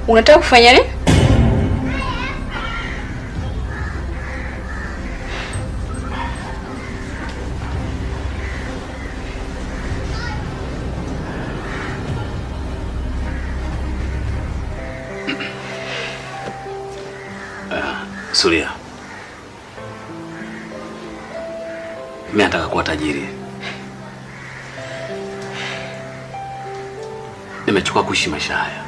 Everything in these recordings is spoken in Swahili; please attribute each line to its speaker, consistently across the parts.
Speaker 1: Unataka kufanya nini?
Speaker 2: Surya, mimi nataka kuwa tajiri. Nimechoka kuishi maisha haya.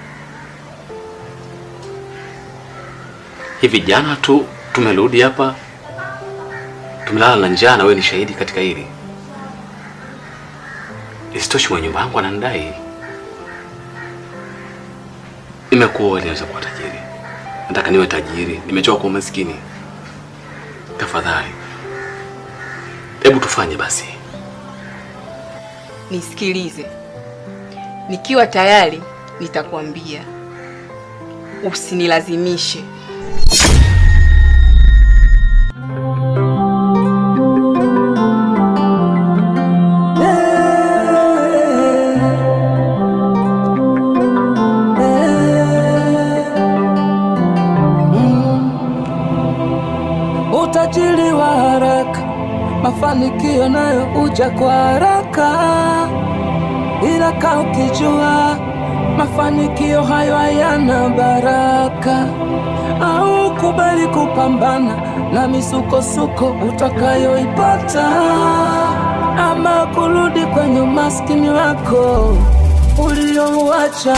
Speaker 2: Hivi jana tu tumerudi hapa, tumelala na njaa, na wewe ni shahidi katika hili. Isitoshe mwenye nyumba yangu ananidai. Nimekuoa ili niweze kuwa tajiri. Nataka niwe tajiri. Nimechoka kuwa maskini. Tafadhali, hebu tufanye basi.
Speaker 1: Nisikilize. Nikiwa tayari nitakwambia. Usinilazimishe.
Speaker 3: Utajiri wa haraka, mafanikio nayo uja kwa haraka, ila kaa ukijua mafanikio hayo hayana baraka. Au kubali kupambana na misukosuko utakayoipata, ama kurudi kwenye umaskini wako uliouacha.